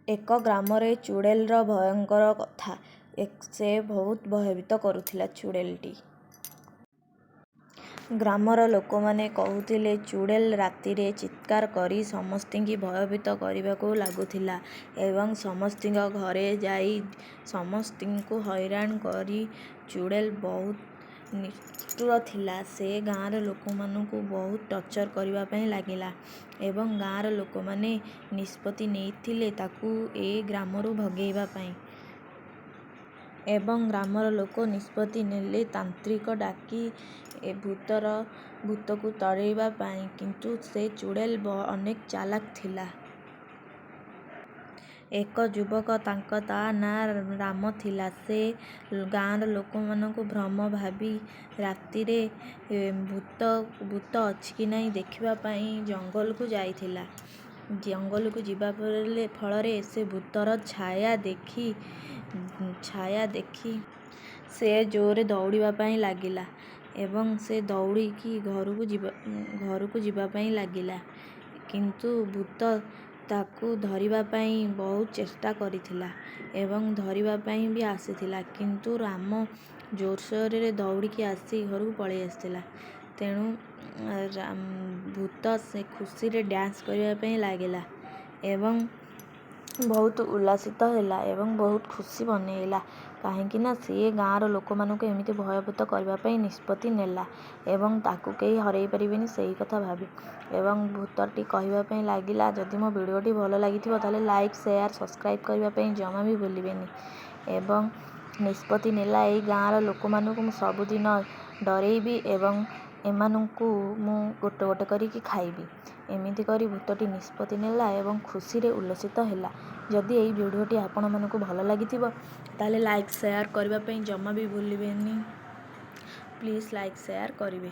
ଏକ ଗ୍ରାମରେ ଚୁଡ଼େଲର ଭୟଙ୍କର କଥା। ସେ ବହୁତ ଭୟଭୀତ କରୁଥିଲା। ଚୁଡ଼େଲଟି ଗ୍ରାମର ଲୋକମାନେ କହୁଥିଲେ ଚୁଡ଼େଲ ରାତିରେ ଚିତ୍କାର କରି ସମସ୍ତଙ୍କୁ ଭୟଭୀତ କରିବାକୁ ଲାଗୁଥିଲା ଏବଂ ସମସ୍ତଙ୍କ ଘରେ ଯାଇ ସମସ୍ତଙ୍କୁ ହଇରାଣ କରି ଚୁଡ଼େଲ ବହୁତ ନିଷ୍ଠୁର ଥିଲା। ସେ ଗାଁର ଲୋକମାନଙ୍କୁ ବହୁତ ଟର୍ଚର କରିବା ପାଇଁ ଲାଗିଲା ଏବଂ ଗାଁର ଲୋକମାନେ ନିଷ୍ପତ୍ତି ନେଇଥିଲେ ତାକୁ ଏ ଗ୍ରାମରୁ ଭଗାଇବା ପାଇଁ। ଏବଂ ଗ୍ରାମର ଲୋକ ନିଷ୍ପତ୍ତି ନେଲେ ତାନ୍ତ୍ରିକ ଡାକି ଏ ଭୂତକୁ ତଡ଼େଇବା ପାଇଁ। କିନ୍ତୁ ସେ ଚୁଡ଼େଲ ଅନେକ ଚାଲାକ ଥିଲା। ଏକ ଯୁବକ ତା ନାଁ ରାମ ଥିଲା। ସେ ଗାଁର ଲୋକମାନଙ୍କୁ ଭ୍ରମ ଭାବି ରାତିରେ ଭୂତ ଅଛି କି ନାହିଁ ଦେଖିବା ପାଇଁ ଜଙ୍ଗଲକୁ ଯାଇଥିଲା। ଜଙ୍ଗଲକୁ ଯିବା ଫଳରେ ସେ ଭୂତର ଛାୟା ଦେଖି ସେ ଜୋରରେ ଦୌଡ଼ିବା ପାଇଁ ଲାଗିଲା ଏବଂ ସେ ଦୌଡ଼ିକି ଘରକୁ ଯିବା ପାଇଁ ଲାଗିଲା। କିନ୍ତୁ ଭୂତ ତାକୁ ଧରିବା ପାଇଁ ବହୁତ ଚେଷ୍ଟା କରିଥିଲା ଏବଂ ଧରିବା ପାଇଁ ବି ଆସିଥିଲା। କିନ୍ତୁ ରାମ ଜୋରସୋରରେ ଦୌଡ଼ିକି ଆସି ଘରକୁ ପଳାଇ ଆସିଥିଲା। ତେଣୁ ଭୂତ ସେ ଖୁସିରେ ଡ୍ୟାନ୍ସ କରିବା ପାଇଁ ଲାଗିଲା ଏବଂ ବହୁତ ଉଲ୍ଲସିତ ହେଲା ଏବଂ ବହୁତ ଖୁସି ମନେଇଲା। କାହିଁକିନା ସିଏ ଗାଁର ଲୋକମାନଙ୍କୁ ଏମିତି ଭୟଭୀତ କରିବା ପାଇଁ ନିଷ୍ପତ୍ତି ନେଲା ଏବଂ ତାକୁ କେହି ହରାଇ ପାରିବେନି ସେହି କଥା ଭାବି। ଏବଂ ଭୂତଟି କହିବା ପାଇଁ ଲାଗିଲା, ଯଦି ମୋ ଭିଡ଼ିଓଟି ଭଲ ଲାଗିଥିବ ତାହେଲେ ଲାଇକ୍, ସେୟାର, ସବସ୍କ୍ରାଇବ୍ କରିବା ପାଇଁ ଜମା ବି ଭୁଲିବେନି। ଏବଂ ନିଷ୍ପତ୍ତି ନେଲା ଏଇ ଗାଁର ଲୋକମାନଙ୍କୁ ମୁଁ ସବୁଦିନ ଡରେଇବି ଏବଂ ଏମାନଙ୍କୁ ମୁଁ ଗୋଟେ ଗୋଟେ କରିକି ଖାଇବି। ଏମିତି କରି ଭୂତଟି ନିଷ୍ପତ୍ତି ନେଲା ଏବଂ ଖୁସିରେ ଉଲ୍ଲସିତ ହେଲା। ଯଦି ଏଇ ଭିଡ଼ିଓଟି ଆପଣମାନଙ୍କୁ ଭଲ ଲାଗିଥିବ ତାହେଲେ ଲାଇକ୍, ସେୟାର କରିବା ପାଇଁ ଜମା ବି ଭୁଲିବେନି। ପ୍ଲିଜ୍ ଲାଇକ୍, ସେୟାର କରିବେ।